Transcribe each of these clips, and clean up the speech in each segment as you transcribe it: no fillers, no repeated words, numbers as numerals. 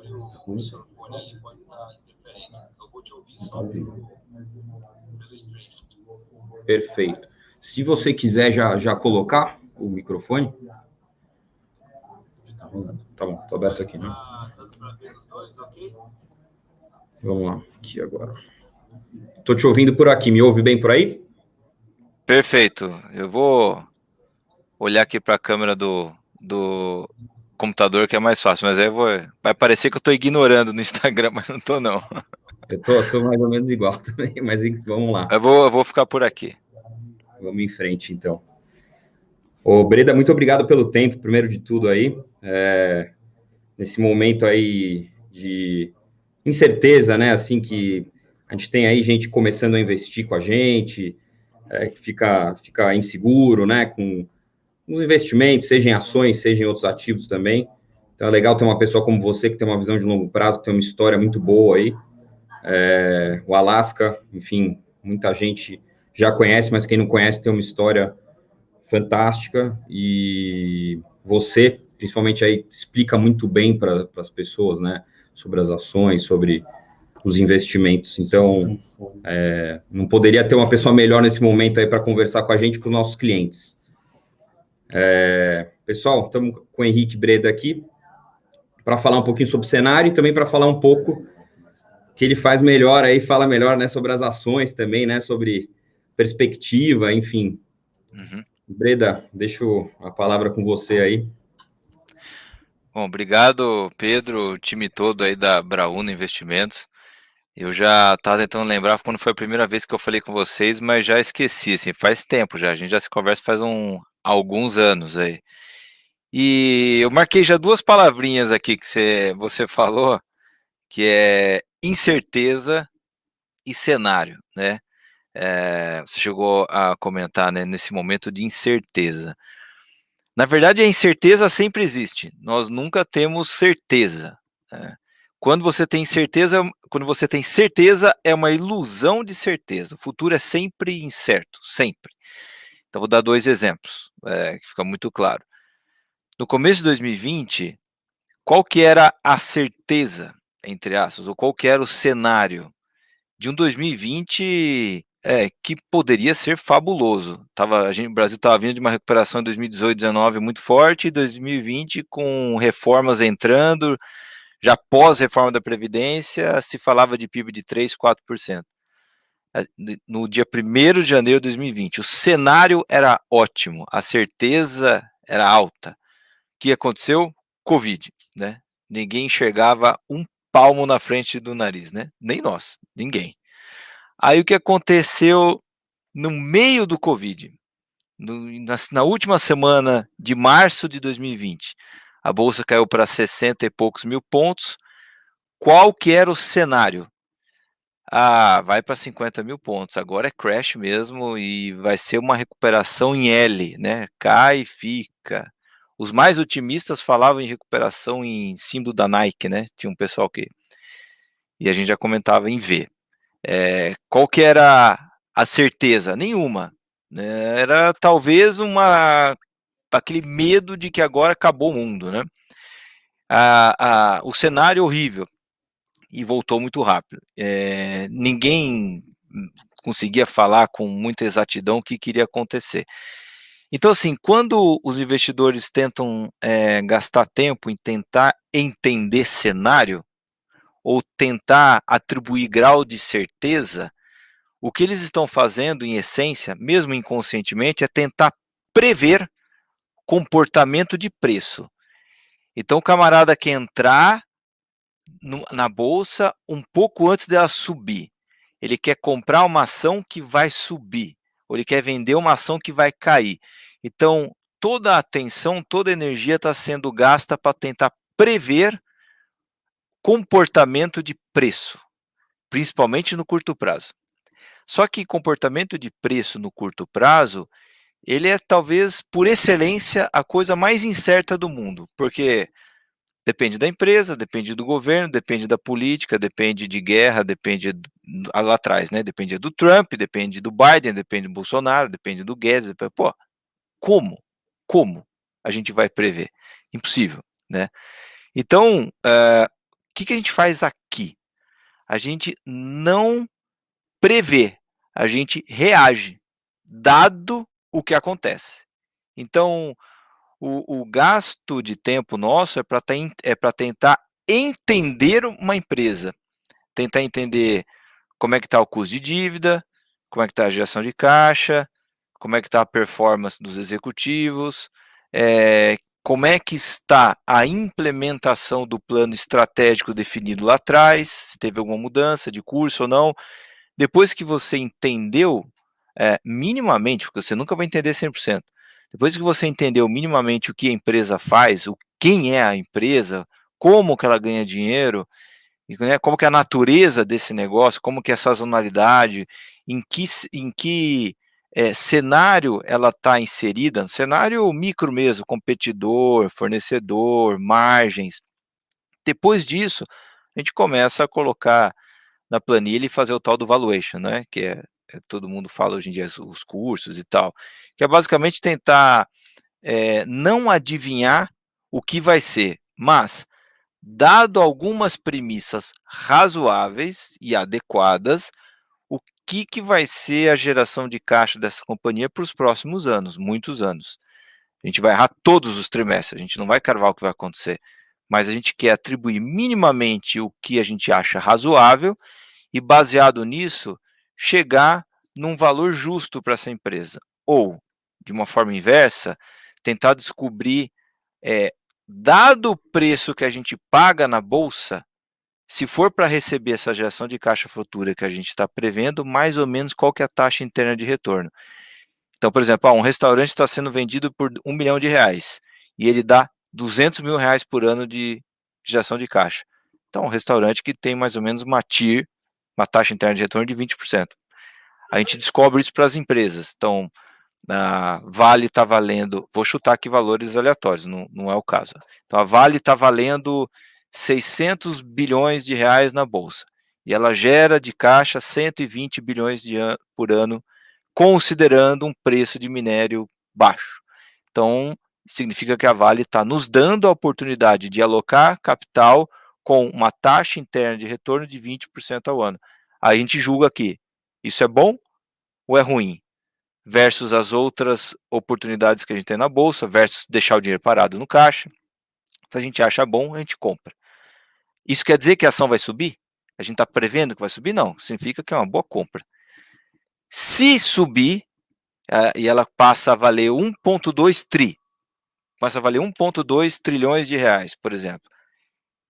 ruim? Perfeito. Se você quiser já colocar o microfone. Tá bom, tô aberto aqui, né? Vamos lá, aqui agora. Tô te ouvindo por aqui, me ouve bem por aí? Perfeito. Eu vou olhar aqui para a câmera do computador, que é mais fácil, mas aí vai parecer que eu tô ignorando no Instagram, mas não tô, não. Eu tô mais ou menos igual também, mas vamos lá. Eu vou ficar por aqui. Vamos em frente, então. Ô, Breda, muito obrigado pelo tempo, primeiro de tudo aí. Nesse momento aí de incerteza, né? Assim que a gente tem aí gente começando a investir com a gente, que fica inseguro, né? Com os investimentos, seja em ações, seja em outros ativos também. Então é legal ter uma pessoa como você que tem uma visão de longo prazo, que tem uma história muito boa aí. O Alasca, enfim, muita gente já conhece, mas quem não conhece tem uma história fantástica e você, principalmente aí, explica muito bem para as pessoas, né, sobre as ações, sobre os investimentos. Então, não poderia ter uma pessoa melhor nesse momento aí para conversar com a gente, com os nossos clientes. Pessoal, estamos com o Henrique Breda aqui para falar um pouquinho sobre o cenário e também para falar um pouco que ele faz melhor aí, fala melhor, né, sobre as ações também, né, sobre perspectiva, enfim. Uhum. Breda, deixo a palavra com você aí. Bom, obrigado, Pedro, o time todo aí da Brauna Investimentos. Eu já estava tentando lembrar quando foi a primeira vez que eu falei com vocês, mas já esqueci, assim, faz tempo já, a gente já se conversa faz alguns anos aí. E eu marquei já duas palavrinhas aqui que você falou, que é incerteza e cenário, né? Você chegou a comentar, né, nesse momento de incerteza. Na verdade, a incerteza sempre existe. Nós nunca temos certeza, né? Quando você tem certeza, é uma ilusão de certeza. O futuro é sempre incerto, sempre. Então, vou dar dois exemplos, que fica muito claro. No começo de 2020, qual que era a certeza, entre aspas, ou qual que era o cenário de um 2020 que poderia ser fabuloso? O Brasil estava vindo de uma recuperação em 2018, 2019 muito forte, e 2020 com reformas entrando, já pós-reforma da Previdência, se falava de PIB de 3%, 4%. No dia 1º de janeiro de 2020, o cenário era ótimo, a certeza era alta. O que aconteceu? Covid, né? Ninguém enxergava um palmo na frente do nariz, né? Nem nós, ninguém. Aí o que aconteceu no meio do Covid? Na última semana de março de 2020, a Bolsa caiu para 60 e poucos mil pontos. Qual que era o cenário? Vai para 50 mil pontos, agora é crash mesmo e vai ser uma recuperação em L, né? Cai e fica. Os mais otimistas falavam em recuperação em símbolo da Nike, né? Tinha um pessoal que... E a gente já comentava em V. Qual que era a certeza? Nenhuma, né? Era talvez aquele medo de que agora acabou o mundo, né? O cenário horrível e voltou muito rápido. Ninguém conseguia falar com muita exatidão o que queria acontecer. Então, assim, quando os investidores tentam gastar tempo em tentar entender cenário ou tentar atribuir grau de certeza, o que eles estão fazendo, em essência, mesmo inconscientemente, é tentar prever comportamento de preço. Então, o camarada quer entrar na bolsa um pouco antes dela subir. Ele quer comprar uma ação que vai subir, ou ele quer vender uma ação que vai cair. Então, toda a atenção, toda a energia está sendo gasta para tentar prever comportamento de preço, principalmente no curto prazo. Só que comportamento de preço no curto prazo, ele é talvez, por excelência, a coisa mais incerta do mundo, porque depende da empresa, depende do governo, depende da política, depende de guerra, depende lá atrás, né? Depende do Trump, depende do Biden, depende do Bolsonaro, depende do Guedes. Pô, como a gente vai prever? Impossível, né? Então, que a gente faz aqui? A gente não prevê, a gente reage, dado o que acontece. Então, o gasto de tempo nosso é para tentar entender uma empresa, tentar entender como é que está o custo de dívida, como é que está a geração de caixa, como é que está a performance dos executivos, como é que está a implementação do plano estratégico definido lá atrás, se teve alguma mudança de curso ou não. Depois que você entendeu minimamente, porque você nunca vai entender 100%, depois que você entendeu minimamente o que a empresa faz, quem é a empresa, como que ela ganha dinheiro, né, como que é a natureza desse negócio, como que é a sazonalidade, em que cenário ela está inserida, cenário micro mesmo, competidor, fornecedor, margens. Depois disso, a gente começa a colocar na planilha e fazer o tal do valuation, né, que todo mundo fala hoje em dia, os cursos e tal, que é basicamente tentar não adivinhar o que vai ser, mas dado algumas premissas razoáveis e adequadas, o que vai ser a geração de caixa dessa companhia para os próximos anos, muitos anos. A gente vai errar todos os trimestres, a gente não vai cravar o que vai acontecer, mas a gente quer atribuir minimamente o que a gente acha razoável e, baseado nisso, chegar num valor justo para essa empresa. Ou, de uma forma inversa, tentar descobrir, dado o preço que a gente paga na bolsa, se for para receber essa geração de caixa futura que a gente está prevendo, mais ou menos qual que é a taxa interna de retorno. Então, por exemplo, um restaurante está sendo vendido por R$ 1 milhão e ele dá R$ 200 mil por ano de geração de caixa. Então, um restaurante que tem mais ou menos uma TIR, uma taxa interna de retorno de 20%. A gente descobre isso para as empresas. Então, a Vale está valendo, vou chutar aqui valores aleatórios, não é o caso. Então, a Vale está valendo 600 bilhões de reais na bolsa e ela gera de caixa 120 bilhões por ano, considerando um preço de minério baixo. Então, significa que a Vale está nos dando a oportunidade de alocar capital com uma taxa interna de retorno de 20% ao ano. Aí a gente julga aqui, isso é bom ou é ruim? Versus as outras oportunidades que a gente tem na bolsa, versus deixar o dinheiro parado no caixa. Se a gente acha bom, a gente compra. Isso quer dizer que a ação vai subir? A gente está prevendo que vai subir? Não, significa que é uma boa compra. Se subir, e ela passa a valer 1,2 tri, passa a valer 1,2 trilhões de reais, por exemplo,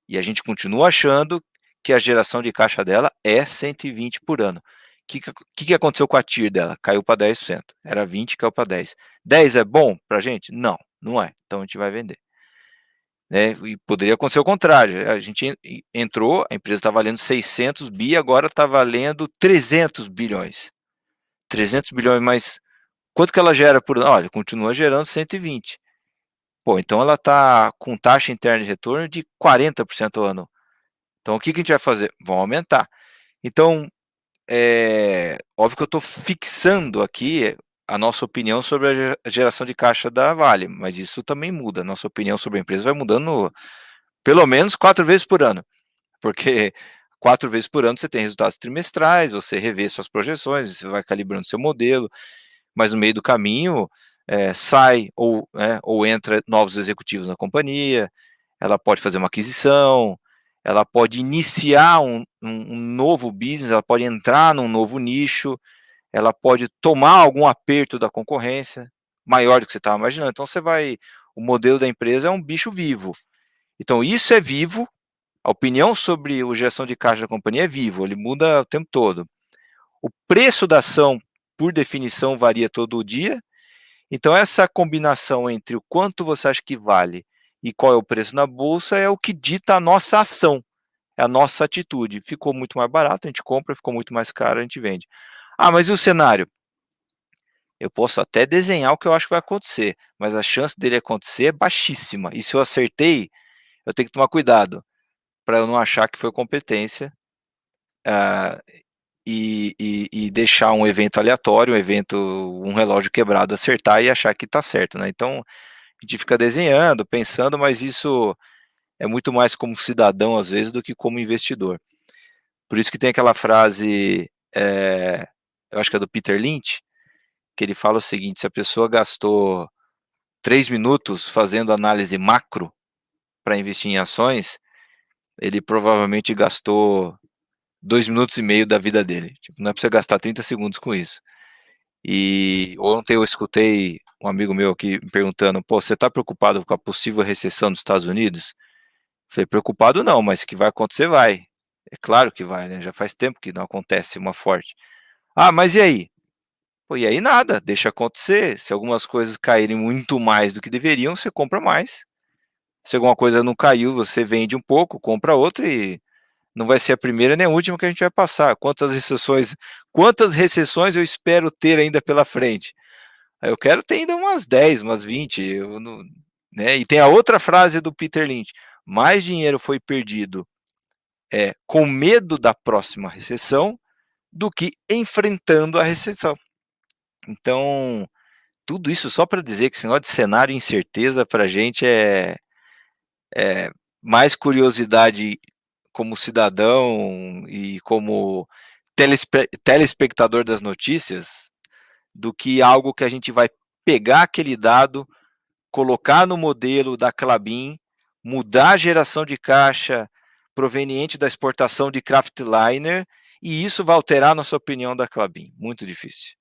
e a gente continua achando que a geração de caixa dela é 120 por ano. O que aconteceu com a TIR dela? Caiu para 10%. Era 20, caiu para 10. 10 é bom para a gente? Não, não é. Então a gente vai vender. Né? E poderia acontecer o contrário. A gente entrou, a empresa está valendo 600 bi, agora está valendo 300 bilhões. 300 bilhões, mas quanto que ela gera por ano? Olha, continua gerando 120. Pô, então ela está com taxa interna de retorno de 40% ao ano. Então o que a gente vai fazer? Vão aumentar. Então, óbvio que eu estou fixando aqui a nossa opinião sobre a geração de caixa da Vale, mas isso também muda. Nossa opinião sobre a empresa vai mudando pelo menos 4 vezes por ano, porque 4 vezes por ano você tem resultados trimestrais, você revê suas projeções, você vai calibrando seu modelo, mas no meio do caminho sai ou entra novos executivos na companhia, ela pode fazer uma aquisição, ela pode iniciar um novo business, ela pode entrar num novo nicho, ela pode tomar algum aperto da concorrência, maior do que você estava imaginando. Então o modelo da empresa é um bicho vivo. Então isso é vivo, a opinião sobre a geração de caixa da companhia é vivo, ele muda o tempo todo. O preço da ação, por definição, varia todo dia. Então essa combinação entre o quanto você acha que vale e qual é o preço na bolsa é o que dita a nossa ação, é a nossa atitude. Ficou muito mais barato, a gente compra, ficou muito mais caro, a gente vende. Ah, mas e o cenário? Eu posso até desenhar o que eu acho que vai acontecer, mas a chance dele acontecer é baixíssima. E se eu acertei, eu tenho que tomar cuidado para eu não achar que foi competência e deixar um evento aleatório, um relógio quebrado acertar e achar que está certo, né? Então a gente fica desenhando, pensando, mas isso é muito mais como cidadão, às vezes, do que como investidor. Por isso que tem aquela frase, eu acho que é do Peter Lynch, que ele fala o seguinte: se a pessoa gastou 3 minutos fazendo análise macro para investir em ações, ele provavelmente gastou 2 minutos e meio da vida dele. Tipo, não é para você gastar 30 segundos com isso. E ontem eu escutei um amigo meu aqui me perguntando: pô, você está preocupado com a possível recessão dos Estados Unidos? Eu falei: preocupado não, mas que vai acontecer, vai. É claro que vai, né? Já faz tempo que não acontece uma forte. Ah, mas e aí? Pô, e aí nada, deixa acontecer. Se algumas coisas caírem muito mais do que deveriam, você compra mais. Se alguma coisa não caiu, você vende um pouco, compra outra e não vai ser a primeira nem a última que a gente vai passar. Quantas recessões eu espero ter ainda pela frente? Eu quero ter ainda umas 10, umas 20, né? E tem a outra frase do Peter Lynch: mais dinheiro foi perdido com medo da próxima recessão do que enfrentando a recessão. Então, tudo isso só para dizer que esse negócio de cenário e incerteza para a gente é mais curiosidade como cidadão e como telespectador das notícias do que algo que a gente vai pegar aquele dado, colocar no modelo da Klabin, mudar a geração de caixa proveniente da exportação de kraftliner, e isso vai alterar a nossa opinião da Klabin. Muito difícil.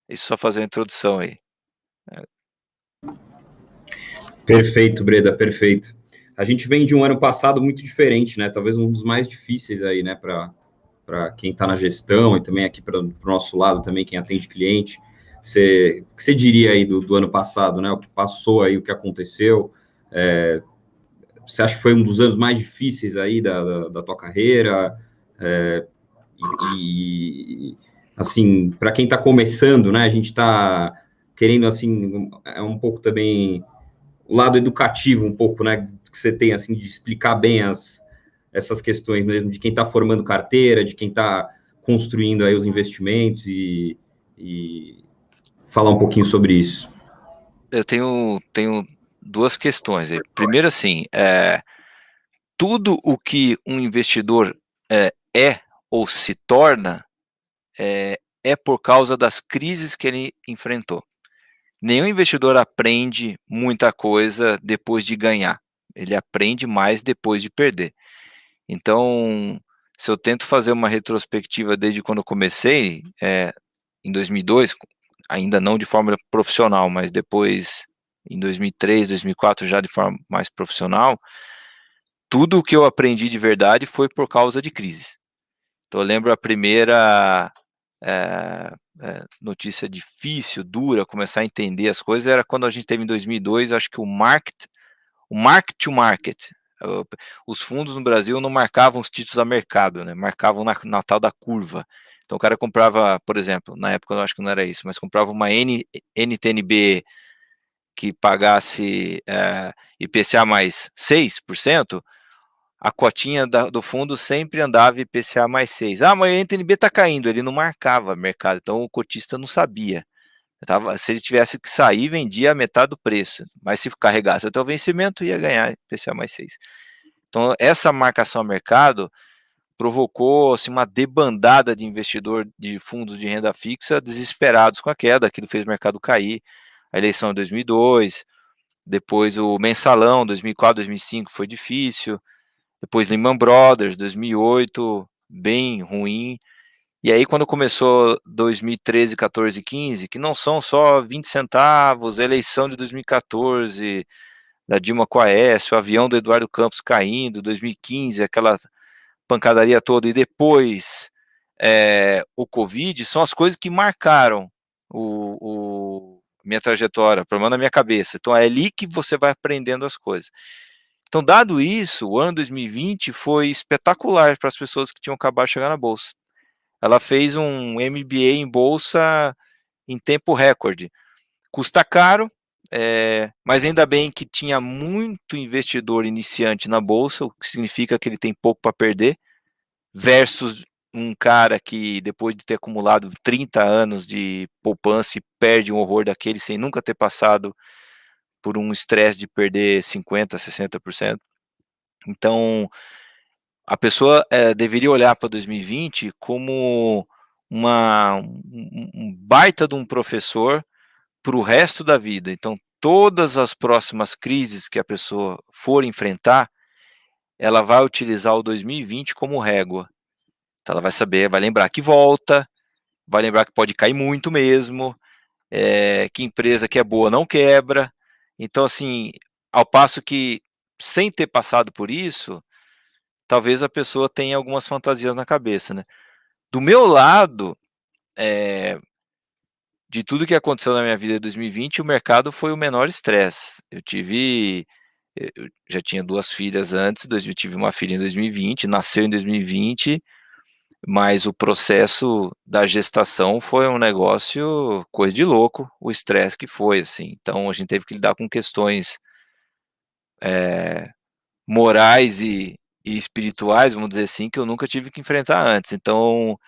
Isso só fazer uma introdução aí. Perfeito, Breda, perfeito. A gente vem de um ano passado muito diferente, né? Talvez um dos mais difíceis aí, né? Para quem está na gestão e também aqui para o nosso lado também, quem atende cliente. O que você diria aí do ano passado, né? O que passou aí, o que aconteceu? Você acha que foi um dos anos mais difíceis aí da tua carreira? Assim, para quem está começando, né? A gente está querendo, assim, um pouco também o lado educativo, um pouco, né? Que você tem, assim, de explicar bem essas questões mesmo, de quem está formando carteira, de quem está construindo aí os investimentos e falar um pouquinho sobre isso. Eu tenho duas questões aí. Primeiro, assim, tudo o que um investidor é ou se torna é por causa das crises que ele enfrentou. Nenhum investidor aprende muita coisa depois de ganhar. Ele aprende mais depois de perder. Então, se eu tento fazer uma retrospectiva desde quando eu comecei, em 2002, ainda não de forma profissional, mas depois, em 2003, 2004, já de forma mais profissional, tudo o que eu aprendi de verdade foi por causa de crise. Então, eu lembro a primeira notícia difícil, dura, começar a entender as coisas, era quando a gente teve em 2002, acho que o mark to market. Os fundos no Brasil não marcavam os títulos a mercado, né? Marcavam na tal da curva. Então o cara comprava, por exemplo, na época eu acho que não era isso, mas comprava uma NTNB que pagasse IPCA mais 6%, a cotinha do fundo sempre andava IPCA mais 6. Ah, mas a NTNB está caindo, ele não marcava mercado, então o cotista não sabia. Se ele tivesse que sair, vendia a metade do preço, mas se carregasse até o vencimento, ia ganhar IPCA mais 6. Então, essa marcação a mercado provocou assim, uma debandada de investidor de fundos de renda fixa desesperados com a queda, aquilo fez o mercado cair. A eleição de 2002, depois o mensalão, 2004, 2005 foi difícil, depois Lehman Brothers, 2008, bem ruim. E aí, quando começou 2013, 14, 15, que não são só 20 centavos, a eleição de 2014, da Dilma com a Aécio, o avião do Eduardo Campos caindo, 2015, aquela pancadaria toda, e depois o Covid, são as coisas que marcaram minha trajetória, pelo menos na minha cabeça. Então, é ali que você vai aprendendo as coisas. Então, dado isso, o ano 2020 foi espetacular para as pessoas que tinham acabado de chegar na Bolsa. Ela fez um MBA em Bolsa em tempo recorde. Custa caro, mas ainda bem que tinha muito investidor iniciante na Bolsa, o que significa que ele tem pouco para perder, versus um cara que, depois de ter acumulado 30 anos de poupança, perde um horror daquele sem nunca ter passado por um estresse de perder 50%, 60%. Então, a pessoa deveria olhar para 2020 como um baita de um professor para o resto da vida. Então, todas as próximas crises que a pessoa for enfrentar, ela vai utilizar o 2020 como régua. Então, ela vai saber, vai lembrar que volta, vai lembrar que pode cair muito mesmo, que empresa que é boa não quebra. Então, assim, ao passo que, sem ter passado por isso, talvez a pessoa tenha algumas fantasias na cabeça, né? Do meu lado, de tudo que aconteceu na minha vida em 2020, o mercado foi o menor estresse. Eu já tinha 2 filhas antes, tive uma filha em 2020, nasceu em 2020, mas o processo da gestação foi um negócio, coisa de louco, o estresse que foi, assim. Então a gente teve que lidar com questões morais e espirituais, vamos dizer assim, que eu nunca tive que enfrentar antes. Então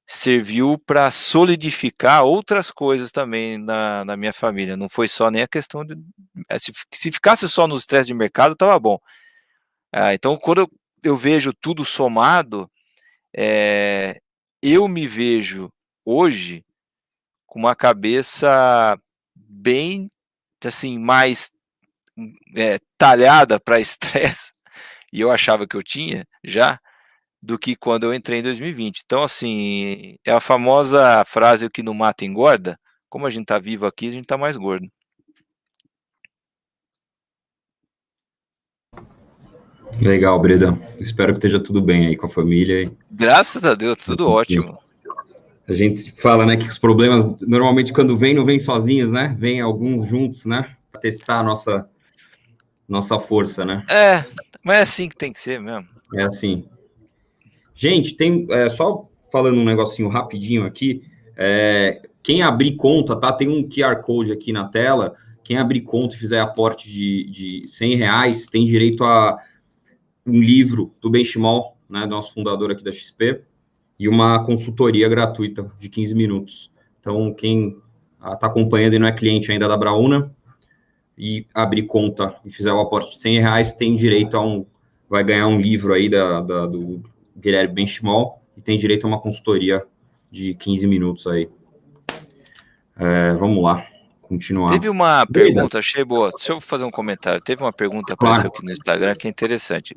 serviu para solidificar outras coisas também na minha família. Não foi só nem a questão de. Se ficasse só nos estresse de mercado, estava bom. Então, quando eu vejo tudo somado, eu me vejo hoje com uma cabeça bem assim, mais talhada para estresse, e eu achava que eu tinha já, do que quando eu entrei em 2020. Então, assim, é a famosa frase: o que não mata engorda. Como a gente tá vivo aqui, a gente tá mais gordo. Legal, Breda. Espero que esteja tudo bem aí com a família. Graças a Deus, tudo ótimo. A gente fala, né, que os problemas, normalmente, quando vêm, não vêm sozinhos, né? Vêm alguns juntos, né? Para testar a nossa força, né? Mas é assim que tem que ser mesmo. É assim. Gente, tem só falando um negocinho rapidinho aqui. Quem abrir conta, tá? Tem um QR Code aqui na tela. Quem abrir conta e fizer aporte de R$100 tem direito a um livro do Benchimol, né? Nosso fundador aqui da XP, e uma consultoria gratuita de 15 minutos. Então, quem está acompanhando e não é cliente ainda da Brauna e abrir conta e fizer o aporte de R$100, tem direito vai ganhar um livro aí do Guilherme Benchimol e tem direito a uma consultoria de 15 minutos aí. Vamos lá, continuar. Teve uma pergunta, achei boa. Deixa eu fazer um comentário. Teve uma pergunta que apareceu aqui no Instagram que é interessante.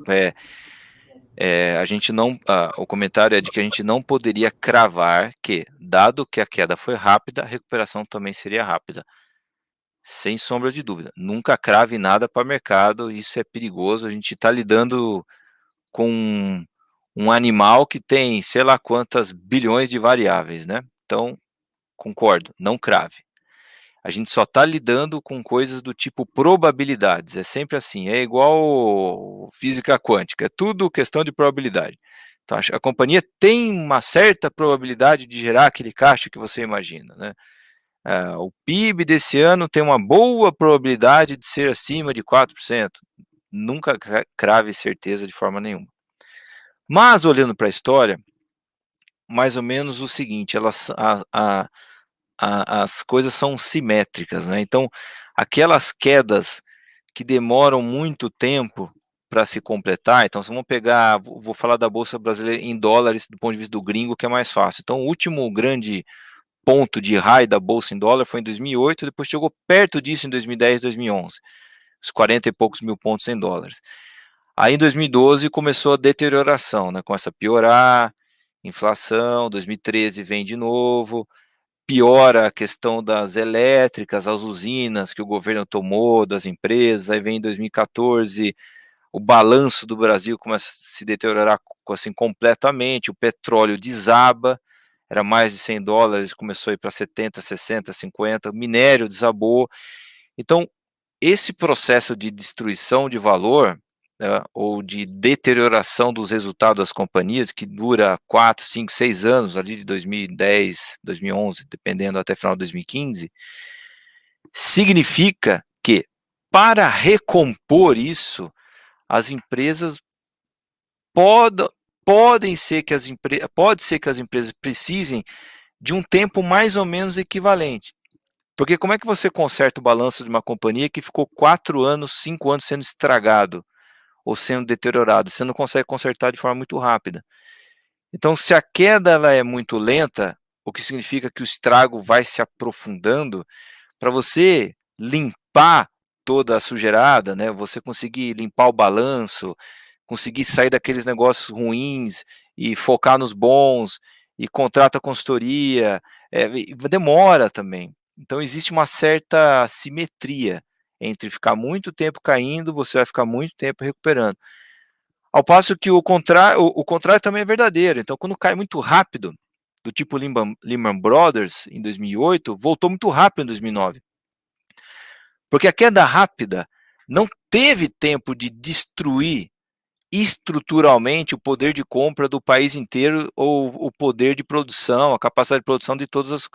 A gente não, o comentário é de que a gente não poderia cravar que, dado que a queda foi rápida, a recuperação também seria rápida. Sem sombra de dúvida. Nunca crave nada para o mercado, isso é perigoso. A gente está lidando com um animal que tem sei lá quantas bilhões de variáveis, né? Então, concordo, não crave. A gente só está lidando com coisas do tipo probabilidades. É sempre assim, é igual física quântica, é tudo questão de probabilidade. Então, a companhia tem uma certa probabilidade de gerar aquele caixa que você imagina, né? O PIB desse ano tem uma boa probabilidade de ser acima de 4%. Nunca crave certeza de forma nenhuma. Mas, olhando para a história, mais ou menos o seguinte, as coisas são simétricas, né? Então, aquelas quedas que demoram muito tempo para se completar, então, se vamos pegar, vou falar da Bolsa Brasileira em dólares, do ponto de vista do gringo, que é mais fácil. Então, o último grande ponto de high da Bolsa em dólar foi em 2008, depois chegou perto disso em 2010, 2011, os 40 e poucos mil pontos em dólares. Aí, em 2012, começou a deterioração, né? Começa a piorar, inflação, 2013 vem de novo, piora a questão das elétricas, as usinas que o governo tomou das empresas, aí vem em 2014, o balanço do Brasil começa a se deteriorar assim completamente, o petróleo desaba, era mais de $100, começou a ir para 70, 60, 50, o minério desabou. Então, esse processo de destruição de valor, ou de deterioração dos resultados das companhias, que dura 4, 5, 6 anos, ali de 2010, 2011, dependendo até final de 2015, significa que, para recompor isso, as empresas pode ser que as empresas precisem de um tempo mais ou menos equivalente. Porque como é que você conserta o balanço de uma companhia que ficou 4 anos, 5 anos sendo estragado ou sendo deteriorado? Você não consegue consertar de forma muito rápida. Então, se a queda ela é muito lenta, o que significa que o estrago vai se aprofundando, para você limpar toda a sujeirada, né, você conseguir limpar o balanço, conseguir sair daqueles negócios ruins e focar nos bons, e contrata consultoria, demora também. Então existe uma certa simetria entre ficar muito tempo caindo, você vai ficar muito tempo recuperando. Ao passo que o contrário também é verdadeiro. Então, quando cai muito rápido, do tipo Lehman Brothers em 2008, voltou muito rápido em 2009. Porque a queda rápida não teve tempo de destruir estruturalmente o poder de compra do país inteiro ou o poder de produção, a capacidade de produção de todas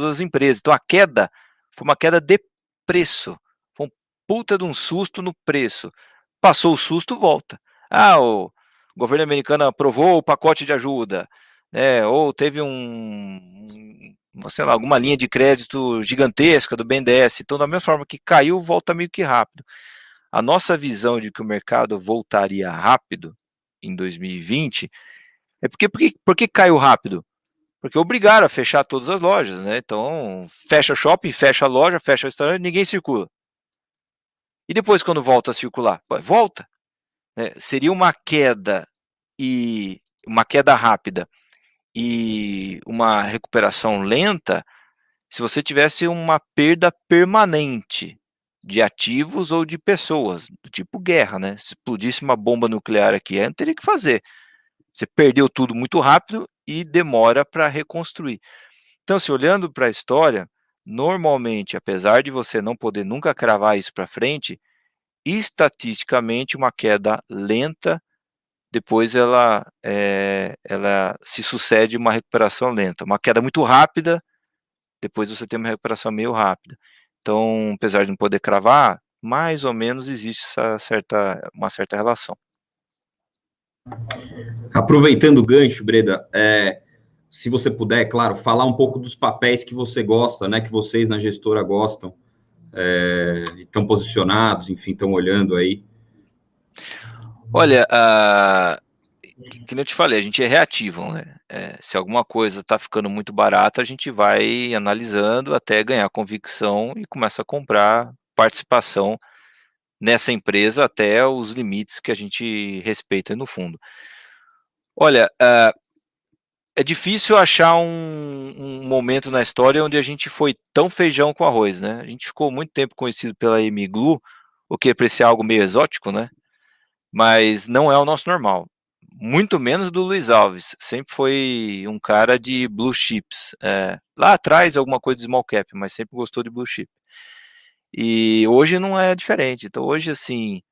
as empresas. Então, a queda foi uma queda de preço. Foi um puta de um susto no preço. Passou o susto, volta. O governo americano aprovou o pacote de ajuda, né? Ou teve sei lá, alguma linha de crédito gigantesca do BNDES. Então, da mesma forma que caiu, volta meio que rápido. A nossa visão de que o mercado voltaria rápido em 2020 é porque caiu rápido? Porque obrigaram a fechar todas as lojas, né? Então, fecha shopping, fecha loja, fecha restaurante, ninguém circula. E depois, quando volta a circular? Volta. Né? Seria uma queda rápida e uma recuperação lenta se você tivesse uma perda permanente de ativos ou de pessoas, do tipo guerra, né? Se explodisse uma bomba nuclear aqui, não teria que fazer. Você perdeu tudo muito rápido e demora para reconstruir. Então, se olhando para a história, normalmente, apesar de você não poder nunca cravar isso para frente, estatisticamente uma queda lenta, depois ela se sucede uma recuperação lenta. Uma queda muito rápida, depois você tem uma recuperação meio rápida. Então, apesar de não poder cravar, mais ou menos existe uma certa relação. Aproveitando o gancho, Breda, se você puder, claro, falar um pouco dos papéis que você gosta, né, que vocês na gestora gostam, estão posicionados, enfim, estão olhando aí. Olha, que eu te falei, a gente é reativo, né? Se alguma coisa está ficando muito barata, a gente vai analisando até ganhar convicção e começa a comprar participação nessa empresa até os limites que a gente respeita no fundo. Olha, é difícil achar um momento na história onde a gente foi tão feijão com arroz, né? A gente ficou muito tempo conhecido pela Emiglu, o que é para ser algo meio exótico, né? Mas não é o nosso normal. Muito menos do Luiz Alves. Sempre foi um cara de blue chips. Lá atrás, alguma coisa de small cap, mas sempre gostou de blue chip. E hoje não é diferente. Então, hoje, assim,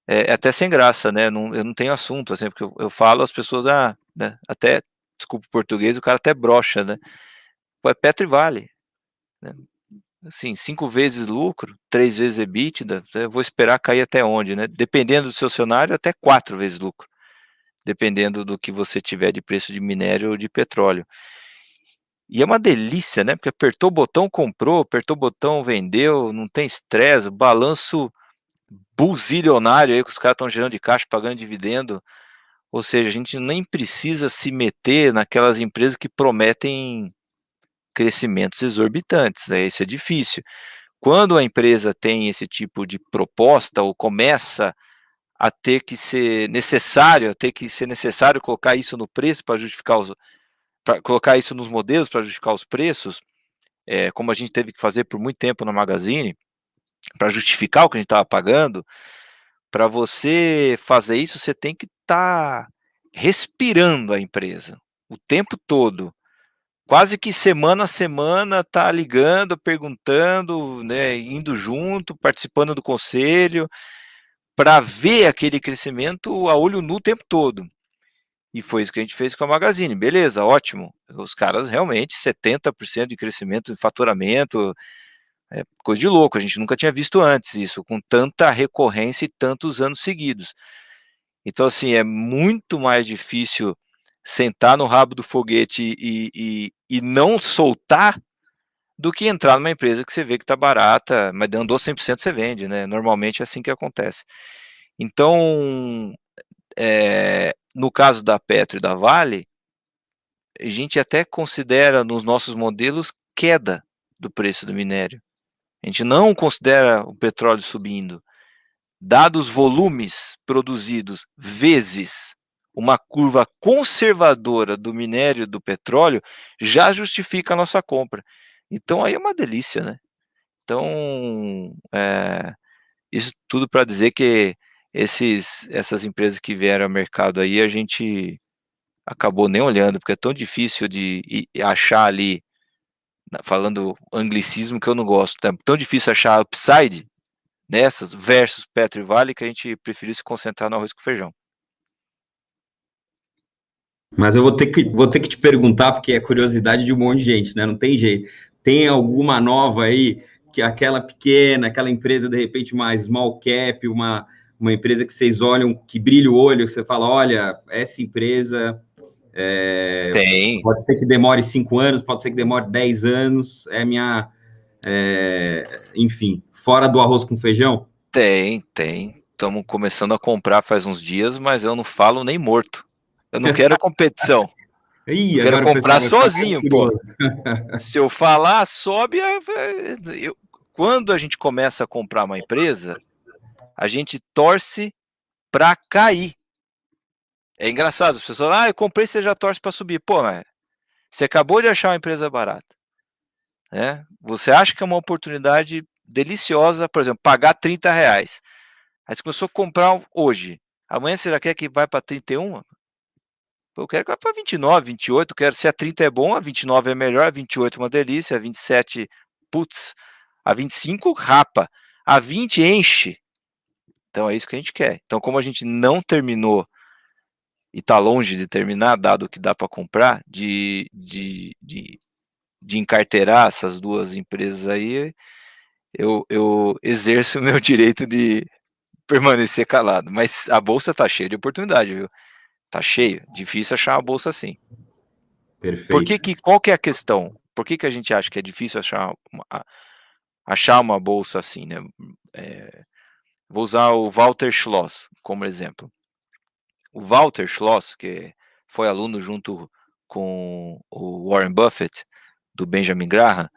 é até sem graça, né? Eu não tenho assunto, assim, porque eu falo, as pessoas, né, até, desculpa o português, o cara até brocha, né? Pô, é Petro e Vale. Né? Assim, 5 vezes lucro, 3 vezes EBITDA, eu vou esperar cair até onde, né? Dependendo do seu cenário, até 4 vezes lucro. Dependendo do que você tiver de preço de minério ou de petróleo. E é uma delícia, né? Porque apertou o botão, comprou, apertou o botão, vendeu, não tem estresse, balanço buzilionário aí que os caras estão gerando de caixa, pagando dividendo. Ou seja, a gente nem precisa se meter naquelas empresas que prometem crescimentos exorbitantes, né? Isso é difícil. Quando a empresa tem esse tipo de proposta ou começa a ter que ser necessário, colocar isso no preço para justificar para colocar isso nos modelos para justificar os preços, como a gente teve que fazer por muito tempo na Magazine, para justificar o que a gente estava pagando. Para você fazer isso, você tem que estar respirando a empresa o tempo todo. Quase que semana a semana tá ligando, perguntando, né, indo junto, participando do conselho, para ver aquele crescimento a olho nu o tempo todo. E foi isso que a gente fez com a Magazine. Beleza, ótimo. Os caras realmente 70% de crescimento de faturamento, coisa de louco. A gente nunca tinha visto antes isso, com tanta recorrência e tantos anos seguidos. Então, assim, é muito mais difícil sentar no rabo do foguete e não soltar do que entrar numa empresa que você vê que está barata, mas andou 100% você vende, né? Normalmente é assim que acontece. Então, no caso da Petro e da Vale, a gente até considera nos nossos modelos queda do preço do minério. A gente não considera o petróleo subindo. Dados os volumes produzidos vezes uma curva conservadora do minério e do petróleo, já justifica a nossa compra. Então aí é uma delícia, né? Então, isso tudo para dizer que essas empresas que vieram ao mercado aí, a gente acabou nem olhando, porque é tão difícil de achar ali, falando anglicismo que eu não gosto, é tão difícil achar upside nessas versus Petro e Vale que a gente preferiu se concentrar no arroz com feijão. Mas eu vou ter que te perguntar, porque é curiosidade de um monte de gente, né? Não tem jeito. Tem alguma nova aí, que aquela pequena, aquela empresa, de repente, uma small cap, uma empresa que vocês olham, que brilha o olho, você fala, olha, essa empresa Tem, pode ser que demore 5 anos, pode ser que demore 10 anos, enfim, fora do arroz com feijão? tem. Estamos começando a comprar faz uns dias, mas eu não falo nem morto. Eu não quero competição. Ih, Eu quero agora o pessoal comprar vai ficar mais sozinho, pô. curioso. Se eu falar, sobe. Quando a gente começa a comprar uma empresa, a gente torce para cair. É engraçado, as pessoas, eu comprei, você já torce para subir. Pô, mas você acabou de achar uma empresa barata, né? Você acha que é uma oportunidade deliciosa, por exemplo, pagar R$ 30. Aí você começou a comprar hoje. Amanhã você já quer que vai para 31? Eu quero que vá para 29, 28. Quero, se a 30 é bom, a 29 é melhor, a 28 é uma delícia, a 27, putz, a 25 rapa, a 20 enche. Então é isso que a gente quer. Então, como a gente não terminou e está longe de terminar, dado que dá para comprar, de encarteirar essas duas empresas aí, eu exerço o meu direito de permanecer calado. Mas a bolsa tá cheia de oportunidade, viu? Tá cheia. Difícil achar uma bolsa assim. Perfeito. Qual que é a questão? Por que a gente acha que é difícil achar uma bolsa assim, né? Vou usar o Walter Schloss como exemplo. O Walter Schloss, que foi aluno junto com o Warren Buffett, do Benjamin Graham,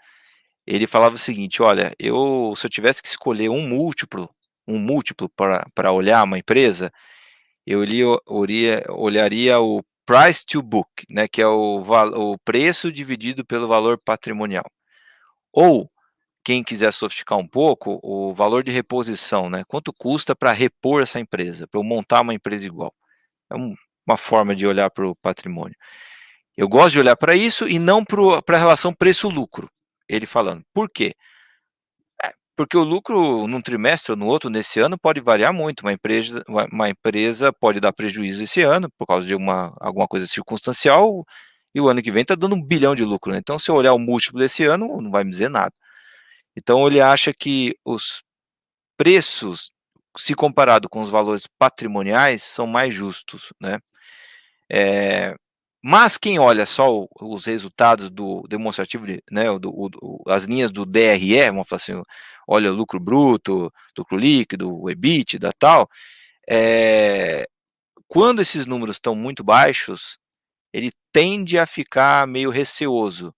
ele falava o seguinte: olha, se eu tivesse que escolher um múltiplo para olhar uma empresa, eu olharia o price to book, né, que é o preço dividido pelo valor patrimonial. Ou, quem quiser sofisticar um pouco, o valor de reposição, né? Quanto custa para repor essa empresa, para eu montar uma empresa igual. É uma forma de olhar para o patrimônio. Eu gosto de olhar para isso e não para a relação preço-lucro. Ele falando. Por quê? Porque o lucro num trimestre ou no outro, nesse ano, pode variar muito. Uma empresa pode dar prejuízo esse ano, por causa de alguma coisa circunstancial, e o ano que vem está dando 1 bilhão de lucro. Né? Então, se eu olhar o múltiplo desse ano, não vai me dizer nada. Então, ele acha que os preços, se comparado com os valores patrimoniais, são mais justos, né? Mas quem olha só os resultados do demonstrativo, né, as linhas do DRE, vamos falar assim, olha o lucro bruto, lucro líquido, o EBITDA e tal, quando esses números estão muito baixos, ele tende a ficar meio receoso.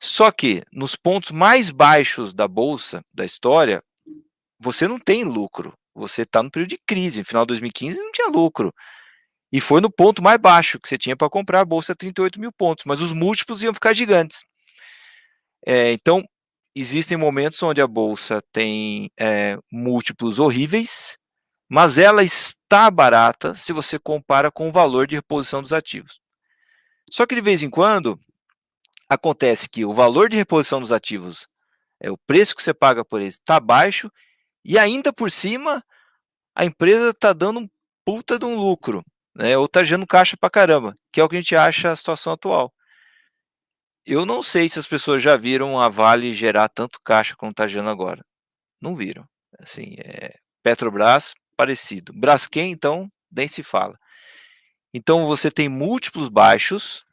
Só que nos pontos mais baixos da bolsa, da história, você não tem lucro. Você está no período de crise. No final de 2015 não tinha lucro. E foi no ponto mais baixo que você tinha para comprar a bolsa 38 mil pontos, mas os múltiplos iam ficar gigantes. Então, existem momentos onde a bolsa tem múltiplos horríveis, mas ela está barata se você compara com o valor de reposição dos ativos. Só que de vez em quando acontece que o valor de reposição dos ativos, o preço que você paga por eles, está baixo e ainda por cima a empresa está dando um puta de um lucro, né? Ou está gerando caixa para caramba, que é o que a gente acha a situação atual. Eu não sei se as pessoas já viram a Vale gerar tanto caixa como está gerando agora. Não viram. Assim, Petrobras, parecido. Braskem, então, nem se fala. Então, você tem múltiplos baixos,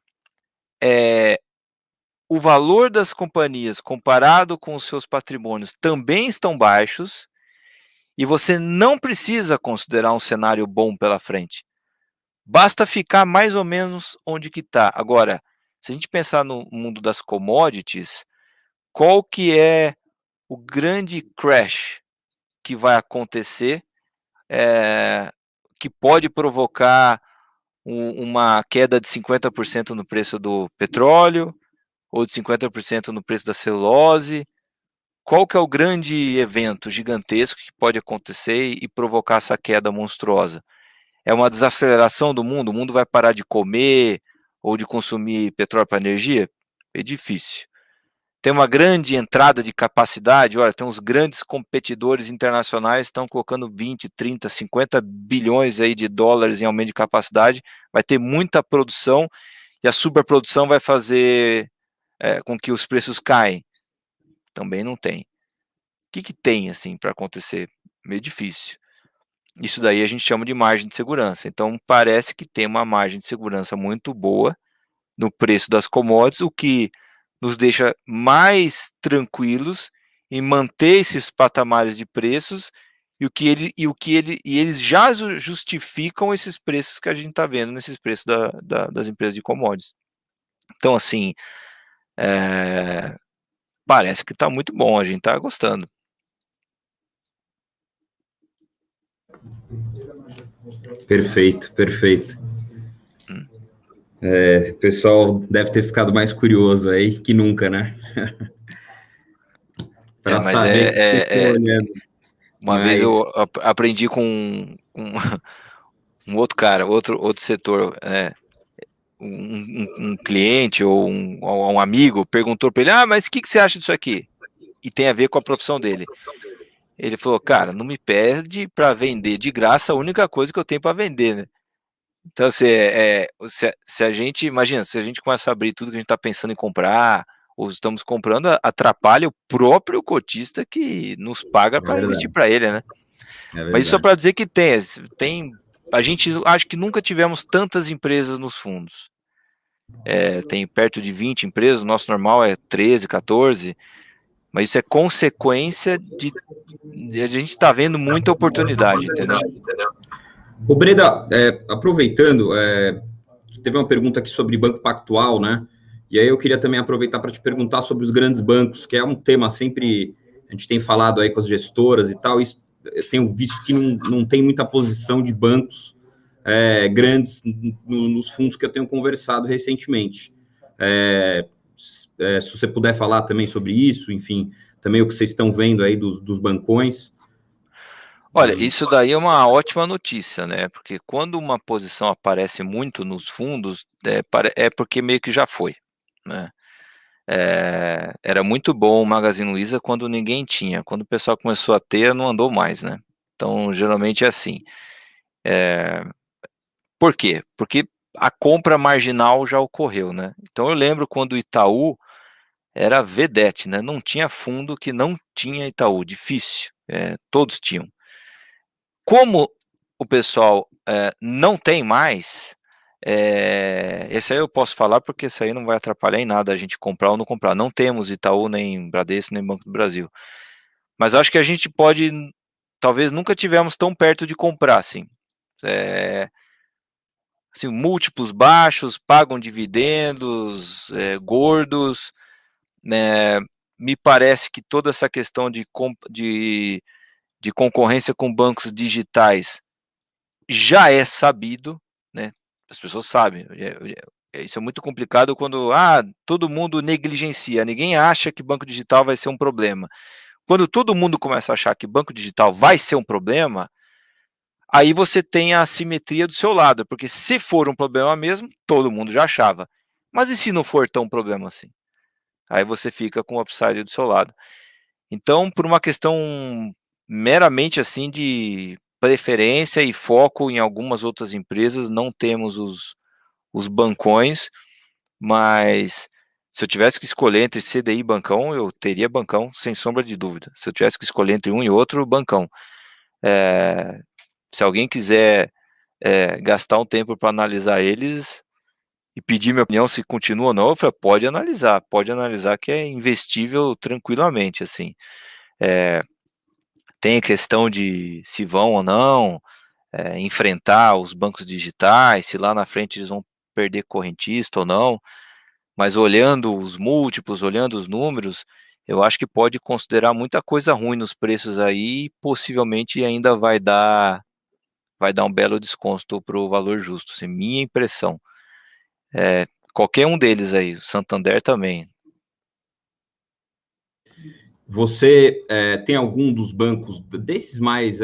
o valor das companhias comparado com os seus patrimônios também estão baixos e você não precisa considerar um cenário bom pela frente. Basta ficar mais ou menos onde que está. Agora, se a gente pensar no mundo das commodities, qual que é o grande crash que vai acontecer, que pode provocar uma queda de 50% no preço do petróleo, ou de 50% no preço da celulose? Qual que é o grande evento gigantesco que pode acontecer e provocar essa queda monstruosa? É uma desaceleração do mundo? O mundo vai parar de comer ou de consumir petróleo para energia? É difícil. Tem uma grande entrada de capacidade, olha, tem uns grandes competidores internacionais que estão colocando 20, 30, 50 bilhões aí de dólares em aumento de capacidade, vai ter muita produção e a superprodução vai fazer com que os preços caem. Também não tem. O que tem, assim, para acontecer? Meio difícil. Isso daí a gente chama de margem de segurança. Então, parece que tem uma margem de segurança muito boa no preço das commodities, o que nos deixa mais tranquilos em manter esses patamares de preços e eles já justificam esses preços que a gente está vendo nesses preços das empresas de commodities. Então, assim, parece que está muito bom, a gente está gostando. Perfeito, perfeito. O pessoal deve ter ficado mais curioso aí que nunca, né? Para saber que vocês estão olhando. Uma vez eu aprendi com um outro cara, outro setor, um cliente ou um amigo perguntou para ele, mas o que você acha disso aqui? E tem a ver com a profissão dele. Ele falou, cara, não me pede para vender de graça a única coisa que eu tenho para vender, né? Então, se a gente, imagina, se a gente começa a abrir tudo que a gente está pensando em comprar, ou estamos comprando, atrapalha o próprio cotista que nos paga para investir para ele, né? Mas isso é para dizer que tem, a gente acho que nunca tivemos tantas empresas nos fundos. Tem perto de 20 empresas, o nosso normal é 13, 14, mas isso é consequência de a gente está vendo muita oportunidade, entendeu? O Breda, aproveitando, teve uma pergunta aqui sobre Banco Pactual, né? E aí eu queria também aproveitar para te perguntar sobre os grandes bancos, que é um tema sempre, a gente tem falado aí com as gestoras e tal, e eu tenho visto que não tem muita posição de bancos grandes nos fundos que eu tenho conversado recentemente. Se você puder falar também sobre isso, enfim, também o que vocês estão vendo aí dos bancões. Olha, isso daí é uma ótima notícia, né? Porque quando uma posição aparece muito nos fundos, é porque meio que já foi, né? Era muito bom o Magazine Luiza quando ninguém tinha. Quando o pessoal começou a ter, não andou mais, né? Então, geralmente é assim. Por quê? Porque a compra marginal já ocorreu, né? Então, eu lembro quando o Itaú era vedete, né? Não tinha fundo que não tinha Itaú, difícil. Todos tinham. Como o pessoal não tem mais, esse aí eu posso falar porque isso aí não vai atrapalhar em nada a gente comprar ou não comprar. Não temos Itaú, nem Bradesco, nem Banco do Brasil. Mas acho que a gente pode, talvez nunca tivemos tão perto de comprar, assim. Assim, múltiplos baixos, pagam dividendos, gordos, né? Me parece que toda essa questão de concorrência com bancos digitais já é sabido, né? As pessoas sabem. Isso é muito complicado quando todo mundo negligencia, ninguém acha que banco digital vai ser um problema. Quando todo mundo começa a achar que banco digital vai ser um problema, aí você tem a assimetria do seu lado, porque se for um problema mesmo, todo mundo já achava. Mas e se não for tão problema assim? Aí você fica com o upside do seu lado. Então, por uma questão meramente assim de preferência e foco em algumas outras empresas, não temos os bancões, mas se eu tivesse que escolher entre CDI e bancão, eu teria bancão, sem sombra de dúvida. Se eu tivesse que escolher entre um e outro, bancão. Se alguém quiser gastar um tempo para analisar eles, e pedir minha opinião se continua ou não, eu falei, pode analisar que é investível tranquilamente, assim. Tem a questão de se vão ou não enfrentar os bancos digitais, se lá na frente eles vão perder correntista ou não, mas olhando os múltiplos, olhando os números, eu acho que pode considerar muita coisa ruim nos preços aí e possivelmente ainda vai dar um belo desconto para o valor justo, assim, minha impressão. Qualquer um deles aí, o Santander também. Você tem algum dos bancos, desses mais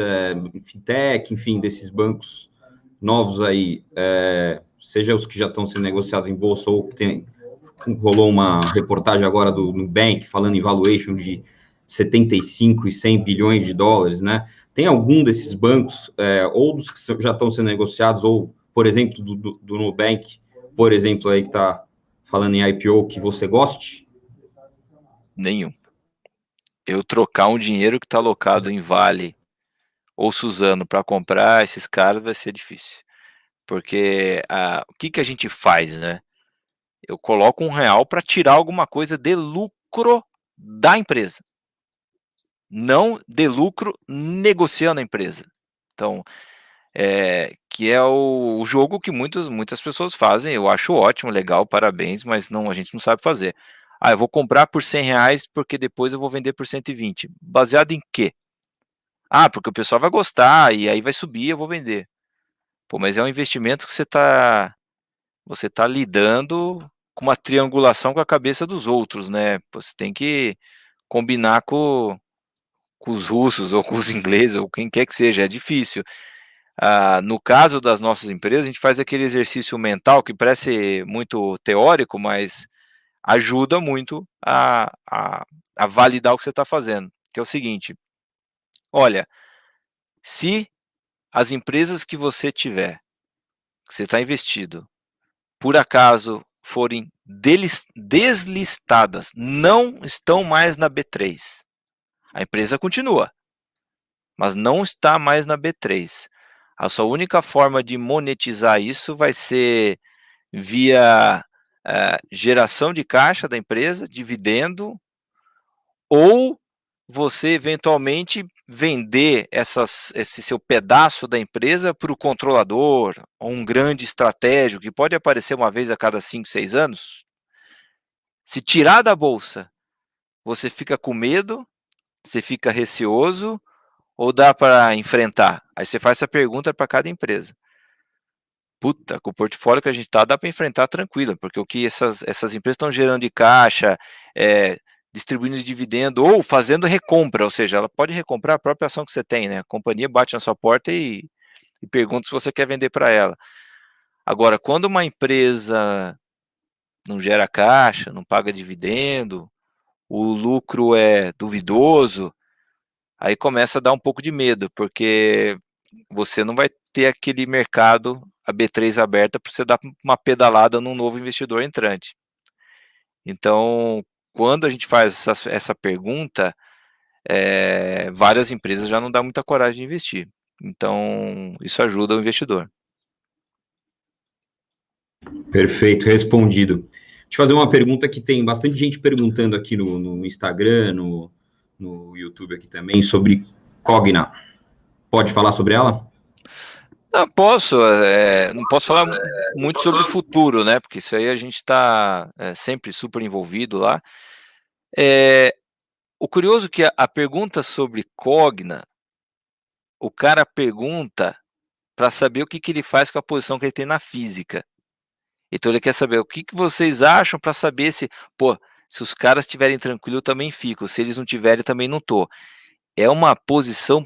fintech, enfim, desses bancos novos aí, seja os que já estão sendo negociados em bolsa ou que rolou uma reportagem agora do Nubank falando em valuation de 75 e 100 bilhões de dólares, né? Tem algum desses bancos, ou dos que já estão sendo negociados, ou, por exemplo, do Nubank, por exemplo, aí que está falando em IPO, que você goste? Nenhum. Eu trocar um dinheiro que está alocado em Vale ou Suzano para comprar esses caras vai ser difícil. Porque o que a gente faz, né? Eu coloco R$1 para tirar alguma coisa de lucro da empresa. Não de lucro negociando a empresa. Então, que é o jogo que muitas pessoas fazem. Eu acho ótimo, legal, parabéns, mas não, a gente não sabe fazer. Eu vou comprar por R$100 porque depois eu vou vender por 120. Baseado em quê? Porque o pessoal vai gostar e aí vai subir, eu vou vender. Pô, mas é um investimento que você tá lidando com uma triangulação com a cabeça dos outros, né? Você tem que combinar com os russos ou com os ingleses ou quem quer que seja, é difícil. No caso das nossas empresas, a gente faz aquele exercício mental que parece muito teórico, mas ajuda muito a validar o que você está fazendo, que é o seguinte, olha, se as empresas que você tiver, que você está investido, por acaso forem deslistadas, não estão mais na B3, a empresa continua, mas não está mais na B3. A sua única forma de monetizar isso vai ser via geração de caixa da empresa, dividendo, ou você eventualmente vender esse seu pedaço da empresa para o controlador, ou um grande estratégico, que pode aparecer uma vez a cada 5, 6 anos. Se tirar da bolsa, você fica com medo, você fica receoso, ou dá para enfrentar? Aí você faz essa pergunta para cada empresa. Puta, com o portfólio que a gente dá para enfrentar tranquilo, porque o que essas empresas estão gerando de caixa, distribuindo dividendo ou fazendo recompra, ou seja, ela pode recomprar a própria ação que você tem, né? A companhia bate na sua porta e pergunta se você quer vender para ela. Agora, quando uma empresa não gera caixa, não paga dividendo, o lucro é duvidoso, aí começa a dar um pouco de medo, porque você não vai ter aquele mercado, a B3 aberta, para você dar uma pedalada num novo investidor entrante. Então, quando a gente faz essa pergunta, várias empresas já não dá muita coragem de investir. Então, isso ajuda o investidor. Perfeito, respondido. Deixa eu fazer uma pergunta que tem bastante gente perguntando aqui no Instagram, no YouTube aqui também, sobre Cogna. Pode falar sobre ela? Não posso falar muito sobre o futuro, né? Porque isso aí a gente está sempre super envolvido lá. O curioso é que a pergunta sobre Cogna, o cara pergunta para saber o que ele faz com a posição que ele tem na física. Então ele quer saber o que vocês acham para saber se os caras estiverem tranquilos, eu também fico. Se eles não tiverem, eu também não tô. É uma posição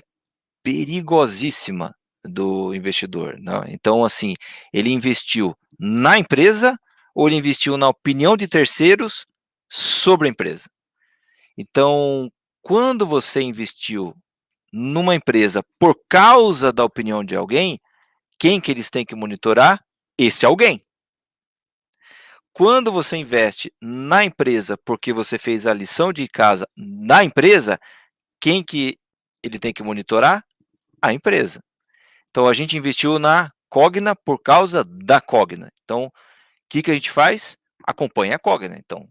perigosíssima do investidor, né? Então, assim, ele investiu na empresa ou ele investiu na opinião de terceiros sobre a empresa? Então, quando você investiu numa empresa por causa da opinião de alguém, quem que eles têm que monitorar? Esse alguém. Quando você investe na empresa porque você fez a lição de casa na empresa, quem que ele tem que monitorar? A empresa. Então, a gente investiu na Cogna por causa da Cogna. Então, que a gente faz? Acompanha a Cogna, então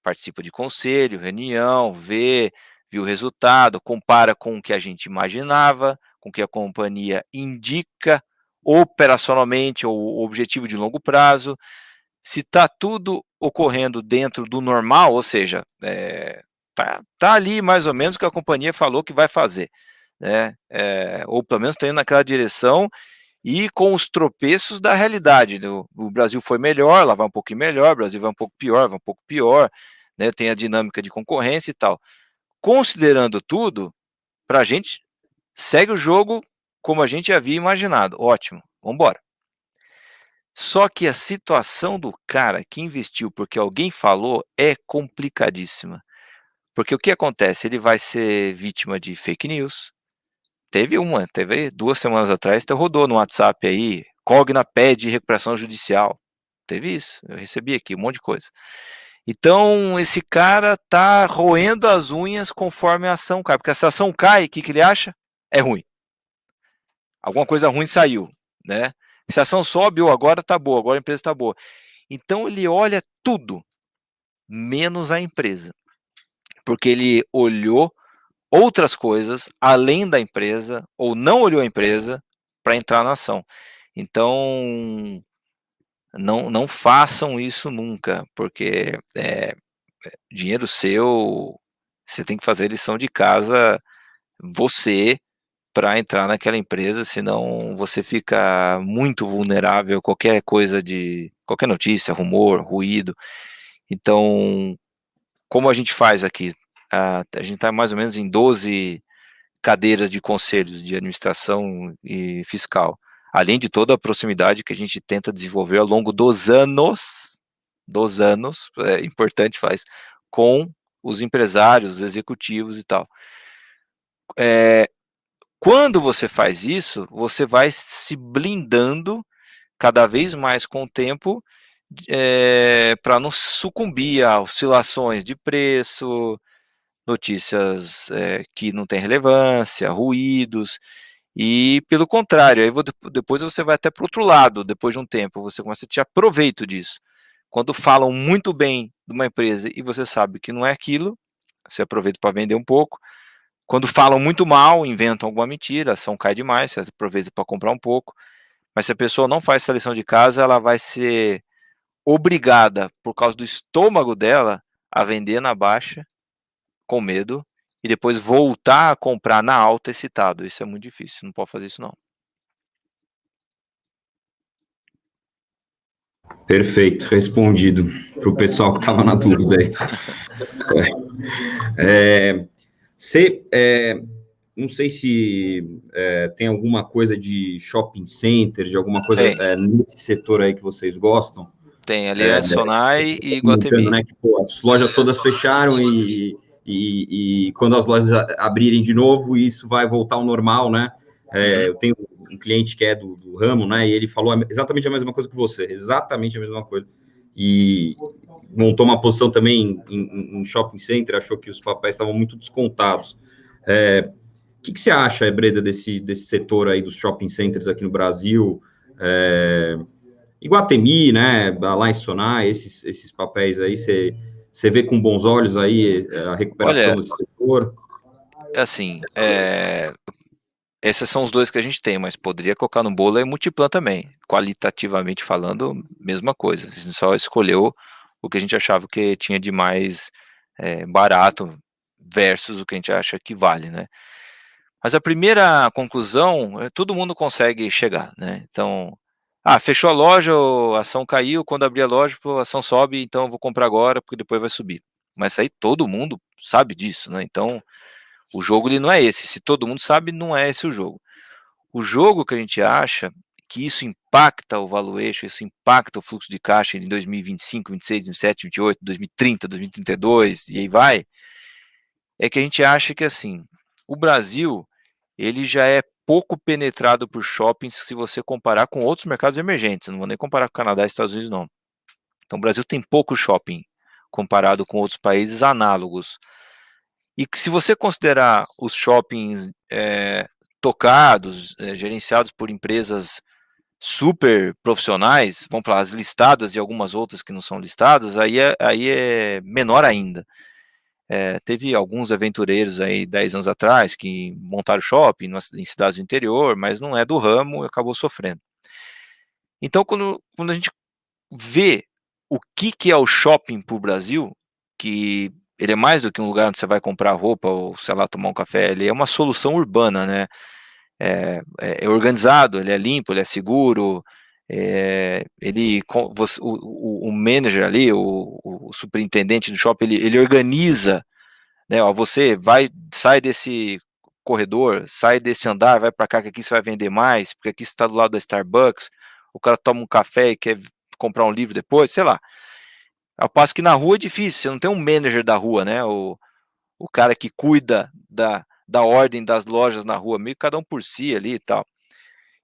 participa de conselho, reunião, vê o resultado, compara com o que a gente imaginava, com o que a companhia indica operacionalmente ou objetivo de longo prazo. Se está tudo ocorrendo dentro do normal, ou seja, tá ali mais ou menos o que a companhia falou que vai fazer, né? Ou pelo menos está indo naquela direção e com os tropeços da realidade. O Brasil foi melhor, lá vai um pouquinho melhor, o Brasil vai um pouco pior, vai um pouco pior, né? Tem a dinâmica de concorrência e tal. Considerando tudo, para a gente, segue o jogo como a gente havia imaginado. Ótimo, vamos embora. Só que a situação do cara que investiu porque alguém falou é complicadíssima. Porque o que acontece? Ele vai ser vítima de fake news. Teve 2 semanas atrás, rodou no WhatsApp aí, Cogna pede recuperação judicial. Teve isso, eu recebi aqui um monte de coisa. Então, esse cara tá roendo as unhas conforme a ação cai. Porque se a ação cai, o que ele acha? É ruim. Alguma coisa ruim saiu, né? Se a ação sobe, agora tá boa, agora a empresa tá boa. Então, ele olha tudo, menos a empresa. Porque ele olhou outras coisas além da empresa, ou não olhou a empresa para entrar na ação. Então, não façam isso nunca, porque dinheiro seu, você tem que fazer lição de casa você para entrar naquela empresa, senão você fica muito vulnerável a qualquer coisa qualquer notícia, rumor, ruído. Então, como a gente faz aqui? A gente está mais ou menos em 12 cadeiras de conselhos de administração e fiscal, além de toda a proximidade que a gente tenta desenvolver ao longo dos anos, é importante faz, com os empresários, os executivos e tal. Quando você faz isso, você vai se blindando cada vez mais com o tempo para não sucumbir a oscilações de preço, notícias que não têm relevância, ruídos, e pelo contrário, aí depois você vai até para o outro lado, depois de um tempo, você começa a tirar proveito disso. Quando falam muito bem de uma empresa e você sabe que não é aquilo, você aproveita para vender um pouco. Quando falam muito mal, inventam alguma mentira, a ação cai demais, você aproveita para comprar um pouco. Mas se a pessoa não faz essa lição de casa, ela vai ser obrigada, por causa do estômago dela, a vender na baixa, com medo, e depois voltar a comprar na alta excitado. Isso é muito difícil, não pode fazer isso não. Perfeito, respondido para o pessoal que estava na dúvida aí. Não sei se tem alguma coisa de shopping center, de alguma coisa nesse setor aí que vocês gostam. Tem, Aliança, Sonai e Iguatemi. Né, que, as lojas todas fecharam e quando as lojas abrirem de novo, isso vai voltar ao normal, né? Eu tenho um cliente que é do ramo, né? E ele falou exatamente a mesma coisa que você, exatamente a mesma coisa. E montou uma posição também em shopping center, achou que os papéis estavam muito descontados. O que você acha, Breda, desse setor aí dos shopping centers aqui no Brasil? Iguatemi, né? Lá em Sonai, esses papéis aí, você vê com bons olhos aí a recuperação desse setor? Assim, esses são os dois que a gente tem, mas poderia colocar no bolo e Multiplan também. Qualitativamente falando, mesma coisa. A gente só escolheu o que a gente achava que tinha de mais barato versus o que a gente acha que vale, né? Mas a primeira conclusão, todo mundo consegue chegar, né? Então, fechou a loja, a ação caiu, quando abrir a loja, a ação sobe, então eu vou comprar agora, porque depois vai subir. Mas aí todo mundo sabe disso, né? Então, o jogo ele não é esse. Se todo mundo sabe, não é esse o jogo. O jogo que a gente acha que isso impacta o valuation, isso impacta o fluxo de caixa em 2025, 26, 27, 28, 2030, 2032 e aí vai, é que a gente acha que assim, o Brasil ele já é pouco penetrado por shoppings se você comparar com outros mercados emergentes. Não vou nem comparar com o Canadá e Estados Unidos, não. Então, o Brasil tem pouco shopping comparado com outros países análogos. E se você considerar os shoppings tocados, gerenciados por empresas super profissionais, vamos falar, as listadas e algumas outras que não são listadas, aí é menor ainda. Teve alguns aventureiros aí 10 anos atrás que montaram shopping em cidades do interior, mas não é do ramo e acabou sofrendo. Então, quando a gente vê o que é o shopping para o Brasil, que ele é mais do que um lugar onde você vai comprar roupa ou, sei lá, tomar um café, ele é uma solução urbana, né? É organizado, ele é limpo, ele é seguro, o manager ali, o superintendente do shopping, ele organiza, né? Ó, você sai desse corredor, sai desse andar, vai para cá que aqui você vai vender mais, porque aqui você está do lado da Starbucks, o cara toma um café e quer comprar um livro depois, sei lá. Ao passo que na rua é difícil, você não tem um manager da rua, né? O cara que cuida da ordem das lojas na rua, meio que cada um por si ali e tal.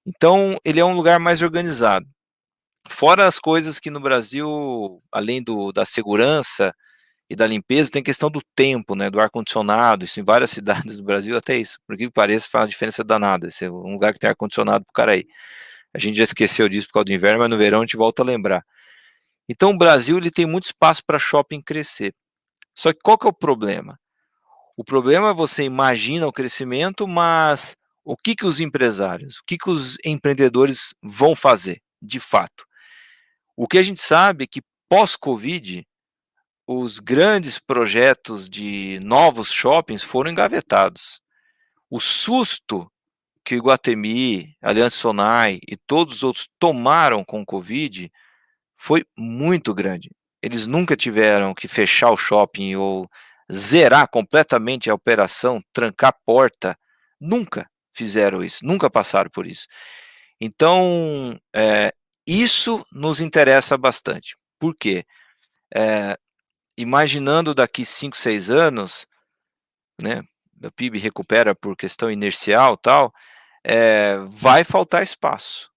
Então, ele é um lugar mais organizado. Fora as coisas que no Brasil, além da segurança e da limpeza, tem questão do tempo, né, do ar-condicionado. Isso em várias cidades do Brasil, até isso. Por que pareça, faz uma diferença danada. Esse é um lugar que tem ar-condicionado pro cara aí. A gente já esqueceu disso por causa do inverno, mas no verão a gente volta a lembrar. Então, o Brasil ele tem muito espaço para shopping crescer. Só que qual que é o problema? O problema é você imagina o crescimento, mas o que os empresários, o que os empreendedores vão fazer, de fato? O que a gente sabe é que pós-Covid, os grandes projetos de novos shoppings foram engavetados. O susto que o Iguatemi, Aliança Sonae e todos os outros tomaram com o Covid foi muito grande. Eles nunca tiveram que fechar o shopping ou zerar completamente a operação, trancar a porta. Nunca fizeram isso, nunca passaram por isso. Então, isso nos interessa bastante. Por quê? Imaginando daqui 5, 6 anos, né, o PIB recupera por questão inercial e tal, vai faltar espaço.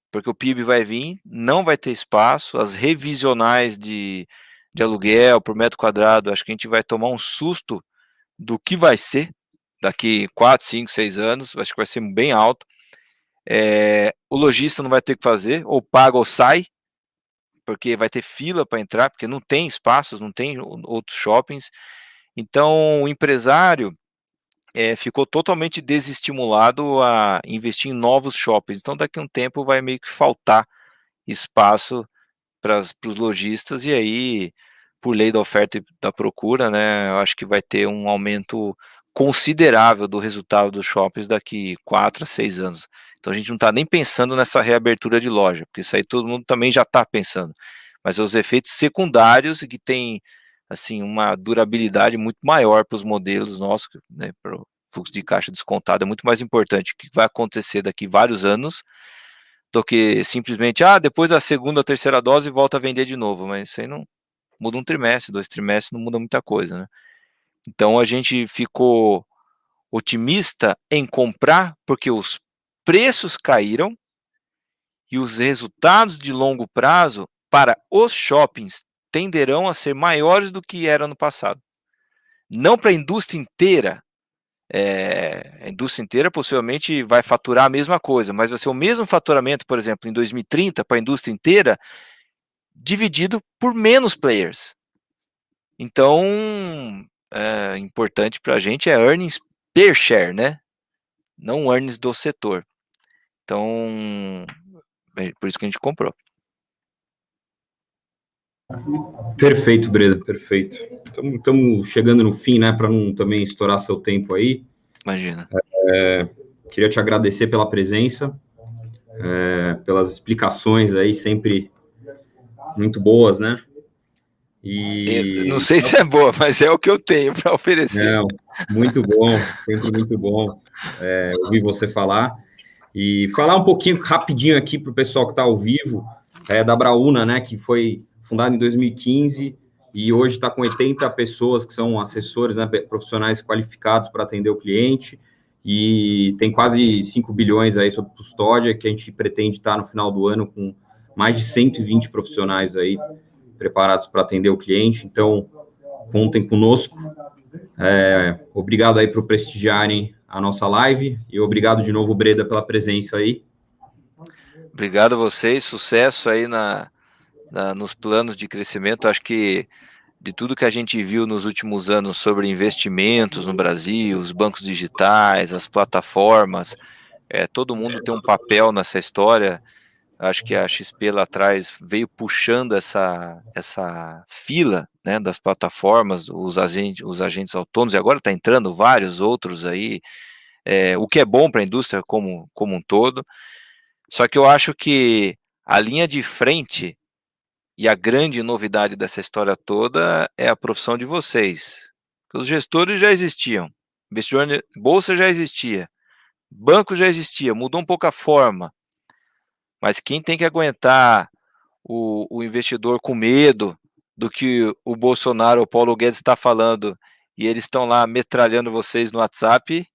Porque o PIB vai vir, não vai ter espaço, as revisionais de aluguel por metro quadrado, acho que a gente vai tomar um susto do que vai ser daqui 4, 5, 6 anos, acho que vai ser bem alto. O lojista não vai ter que fazer, ou paga ou sai, porque vai ter fila para entrar, porque não tem espaços, não tem outros shoppings. Então, o empresário ficou totalmente desestimulado a investir em novos shoppings. Então, daqui a um tempo vai meio que faltar espaço para os lojistas, e aí, por lei da oferta e da procura, né, eu acho que vai ter um aumento considerável do resultado dos shoppings daqui 4 a 6 anos. Então a gente não está nem pensando nessa reabertura de loja, porque isso aí todo mundo também já está pensando. Mas os efeitos secundários e que tem assim uma durabilidade muito maior para os modelos nossos, né, para o fluxo de caixa descontado, é muito mais importante o que vai acontecer daqui vários anos do que simplesmente, depois da segunda ou terceira dose volta a vender de novo, mas isso aí não muda um trimestre, 2 trimestres, não muda muita coisa, né? Então a gente ficou otimista em comprar porque os preços caíram e os resultados de longo prazo para os shoppings tenderão a ser maiores do que era no passado. Não para a indústria inteira. A indústria inteira possivelmente vai faturar a mesma coisa, mas vai ser o mesmo faturamento, por exemplo, em 2030 para a indústria inteira, dividido por menos players. Então, importante para a gente é earnings per share, né? Não earnings do setor. Então, por isso que a gente comprou. Perfeito, Breda, perfeito. Estamos chegando no fim, né, para não também estourar seu tempo aí. Imagina. Queria te agradecer pela presença, pelas explicações aí, sempre muito boas, né? Eu não sei se é boa, mas é o que eu tenho para oferecer. Não, muito bom, sempre muito bom ouvir você falar. E falar um pouquinho rapidinho aqui para o pessoal que está ao vivo, da Brauna, né, que foi fundada em 2015 e hoje está com 80 pessoas que são assessores, né, profissionais qualificados para atender o cliente, e tem quase 5 bilhões aí sob custódia, que a gente pretende estar no final do ano com mais de 120 profissionais aí preparados para atender o cliente. Então, contem conosco. Obrigado aí por prestigiarem a nossa live, e obrigado de novo, Breda, pela presença aí. Obrigado a vocês, sucesso aí nos planos de crescimento. Acho que de tudo que a gente viu nos últimos anos sobre investimentos no Brasil, os bancos digitais, as plataformas, todo mundo tem um papel nessa história. Acho que a XP lá atrás veio puxando essa fila, né, das plataformas, os agentes autônomos, e agora está entrando vários outros aí, o que é bom para a indústria como um todo. Só que eu acho que a linha de frente e a grande novidade dessa história toda é a profissão de vocês. Os gestores já existiam, investidor de bolsa já existia, banco já existia, mudou um pouco a forma, mas quem tem que aguentar o investidor com medo do que o Bolsonaro ou o Paulo Guedes está falando e eles estão lá metralhando vocês no WhatsApp,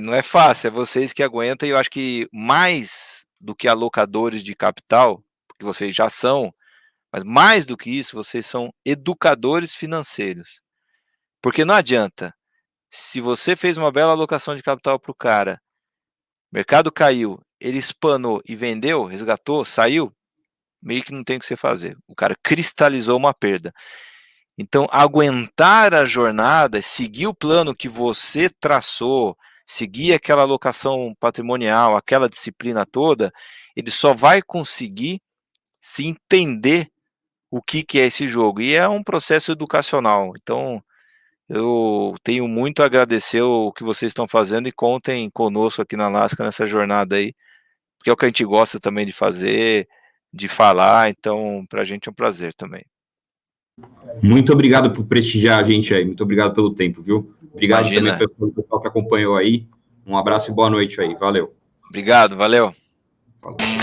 não é fácil, é vocês que aguentam, e eu acho que mais do que alocadores de capital, porque vocês já são, mas mais do que isso, vocês são educadores financeiros. Porque não adianta, se você fez uma bela alocação de capital para o cara, o mercado caiu, ele espanou e vendeu, resgatou, saiu, meio que não tem o que você fazer. O cara cristalizou uma perda. Então, aguentar a jornada, seguir o plano que você traçou, seguir aquela alocação patrimonial, aquela disciplina toda, ele só vai conseguir se entender o que é esse jogo. E é um processo educacional. Então, eu tenho muito a agradecer o que vocês estão fazendo e contem conosco aqui na Lasca nessa jornada aí, porque é o que a gente gosta também de fazer, de falar, então para a gente é um prazer também. Muito obrigado por prestigiar a gente aí, muito obrigado pelo tempo, viu? Obrigado também pelo pessoal que acompanhou aí. Um abraço e boa noite aí, valeu. Obrigado, valeu. Falou.